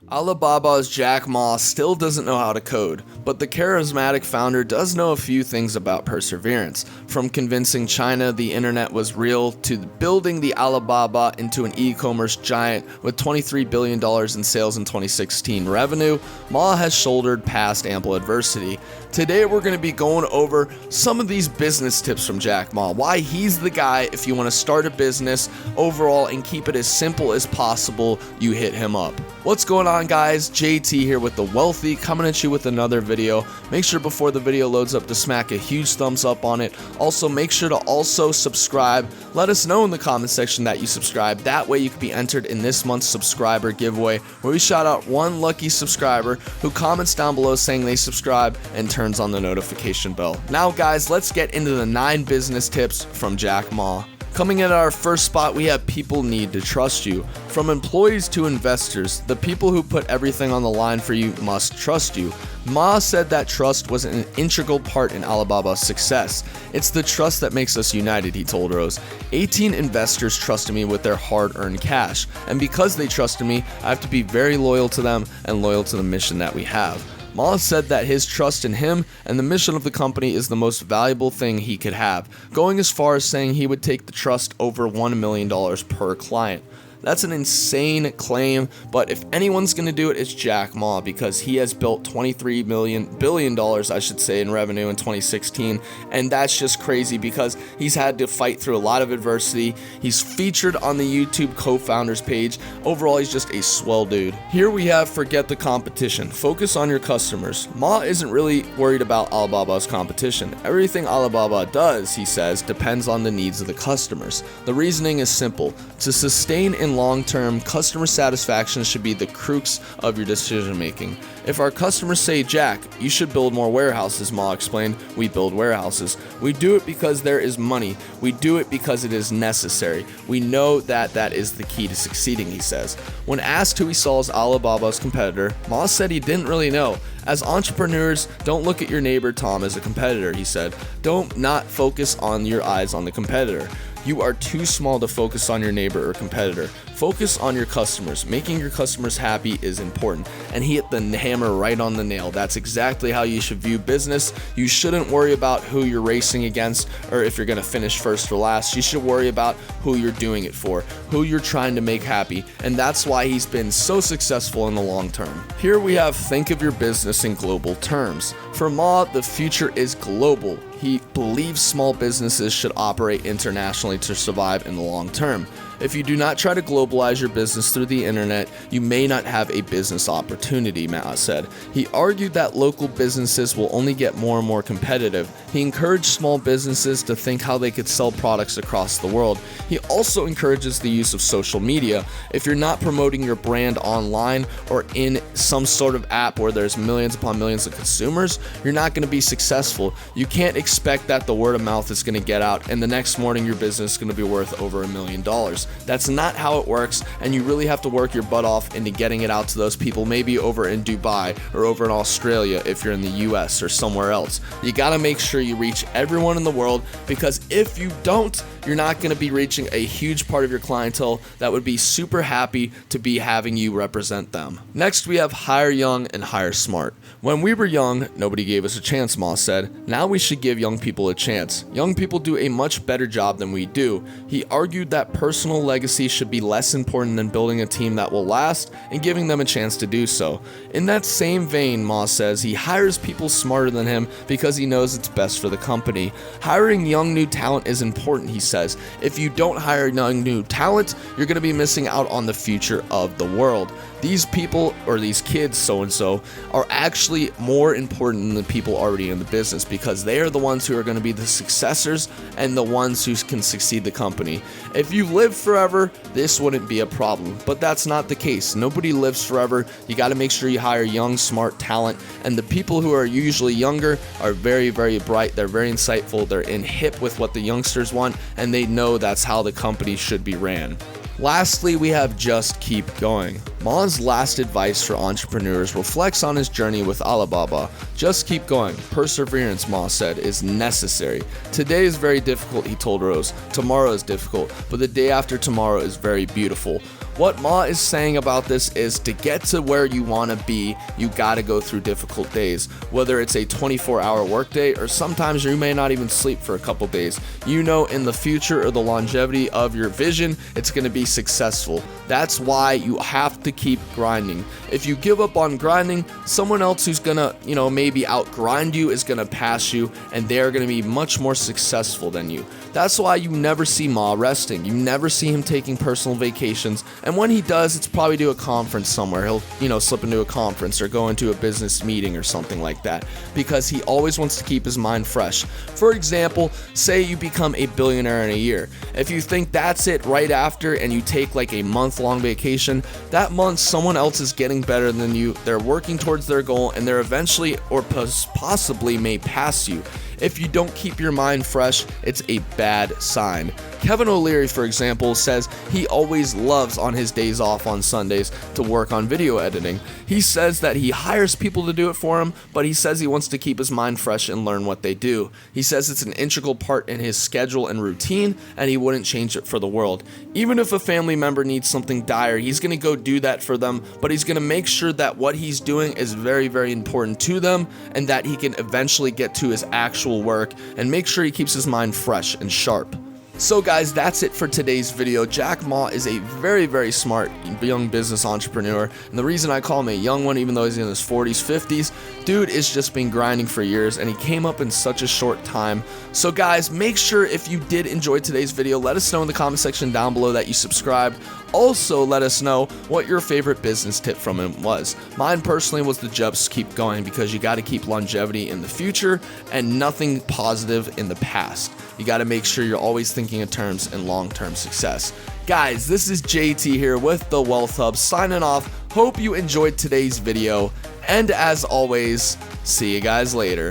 Alibaba's Jack Ma still doesn't know how to code, but the charismatic founder does know a few things about perseverance, from convincing China the internet was real to building the Alibaba into an e-commerce giant with $23 billion in sales in 2016 revenue. Ma has shouldered past ample adversity. Today we're going to be going over some of these business tips from Jack Ma, why he's the guy if you want to start a business overall and keep it as simple as possible, you hit him up. What's going on, guys? JT here with The Wealthy, coming at you with another video. Make sure before the video loads up to smack a huge thumbs up on it. Also, make sure to also subscribe. Let us know in the comment section that you subscribe. That way you can be entered in this month's subscriber giveaway, where we shout out one lucky subscriber who comments down below saying they subscribe and turns on the notification bell. Now, guys, let's get into the 9 business tips from Jack Ma. Coming in at our first spot, we have people need to trust you. From employees to investors, the people who put everything on the line for you must trust you. Ma said that trust was an integral part in Alibaba's success. It's the trust that makes us united, he told Rose. 18 investors trusted me with their hard-earned cash, and because they trusted me, I have to be very loyal to them and loyal to the mission that we have. Ma said that his trust in him and the mission of the company is the most valuable thing he could have, going as far as saying he would take the trust over $1 million per client. That's an insane claim, but if anyone's going to do it, it's Jack Ma, because he has built $23 billion, I should say, in revenue in 2016, and that's just crazy because he's had to fight through a lot of adversity. He's featured on the YouTube co-founders page. Overall, he's just a swell dude. Here we have forget the competition. Focus on your customers. Ma isn't really worried about Alibaba's competition. Everything Alibaba does, he says, depends on the needs of the customers. The reasoning is simple. To sustain in long-term, customer satisfaction should be the crux of your decision-making. If our customers say, Jack, you should build more warehouses, Ma explained, we build warehouses. We do it because there is money. We do it because it is necessary. We know that that is the key to succeeding, he says. When asked who he saw as Alibaba's competitor, Ma said he didn't really know. As entrepreneurs, don't look at your neighbor Tom as a competitor, he said. Don't not focus on your eyes on the competitor. You are too small to focus on your neighbor or competitor. Focus on your customers. Making your customers happy is important. And he hit the hammer right on the nail. That's exactly how you should view business. You shouldn't worry about who you're racing against or if you're going to finish first or last. You should worry about who you're doing it for, who you're trying to make happy. And that's why he's been so successful in the long term. Here we have think of your business in global terms. For Ma, the future is global. He believes small businesses should operate internationally to survive in the long term. If you do not try to globalize your business through the internet, you may not have a business opportunity, Ma said. He argued that local businesses will only get more and more competitive. He encouraged small businesses to think how they could sell products across the world. He also encourages the use of social media. If you're not promoting your brand online or in some sort of app where there's millions upon millions of consumers, you're not going to be successful. You can't expect that the word of mouth is going to get out and the next morning your business is going to be worth over $1 million. That's not how it works, and you really have to work your butt off into getting it out to those people, maybe over in Dubai or over in Australia if you're in the US or somewhere else. You got to make sure you reach everyone in the world, because if you don't, you're not going to be reaching a huge part of your clientele that would be super happy to be having you represent them. Next, we have hire young and hire smart. When we were young, nobody gave us a chance, Ma said. Now we should give young people a chance. Young people do a much better job than we do. He argued that personal legacy should be less important than building a team that will last and giving them a chance to do so. In that same vein, Ma says he hires people smarter than him because he knows it's best for the company. Hiring young new talent is important, he says. If you don't hire young new talent, you're going to be missing out on the future of the world. These people, or these kids so-and-so, are actually more important than the people already in the business, because they are the ones who are going to be the successors and the ones who can succeed the company. If you live forever, this wouldn't be a problem, but that's not the case. Nobody lives forever. You got to make sure you hire young, smart talent, and the people who are usually younger are very, very bright. They're very insightful. They're in hip with what the youngsters want, and they know that's how the company should be ran. Lastly, we have just keep going. Ma's last advice for entrepreneurs reflects on his journey with Alibaba. Just keep going. Perseverance, Ma said, is necessary. Today is very difficult, he told Rose. Tomorrow is difficult, but the day after tomorrow is very beautiful. What Ma is saying about this is to get to where you want to be, you got to go through difficult days, whether it's a 24-hour workday or sometimes you may not even sleep for a couple days. You know, in the future or the longevity of your vision, it's going to be successful. That's why you have to keep grinding. If you give up on grinding, someone else who's going to, maybe outgrind you is going to pass you, and they're going to be much more successful than you. That's why you never see Ma resting. You never see him taking personal vacations. And when he does, it's probably to a conference somewhere. He'll, slip into a conference or go into a business meeting or something like that, because he always wants to keep his mind fresh. For example, say you become a billionaire in a year. If you think that's it right after and you take like a month-long vacation, that month someone else is getting better than you. They're working towards their goal and they're eventually or possibly may pass you. If you don't keep your mind fresh, it's a bad sign. Kevin O'Leary, for example, says he always loves on his days off on Sundays to work on video editing. He says that he hires people to do it for him, but he says he wants to keep his mind fresh and learn what they do. He says it's an integral part in his schedule and routine, and he wouldn't change it for the world. Even if a family member needs something dire, he's going to go do that for them, but he's going to make sure that what he's doing is very, very important to them, and that he can eventually get to his actual work and make sure he keeps his mind fresh and sharp. So guys, that's it for today's video. Jack Ma is a very, very smart young business entrepreneur, and the reason I call him a young one, even though he's in his 40s, 50s, dude is just been grinding for years, and he came up in such a short time. So guys, make sure if you did enjoy today's video, let us know in the comment section down below that you subscribed. Also, let us know what your favorite business tip from him was. Mine personally was the just keep going, because you got to keep longevity in the future and nothing positive in the past. You got to make sure you're always thinking in terms and long-term success. Guys, this is JT here with the Wealth Hub signing off. Hope you enjoyed today's video, and as always, see you guys later.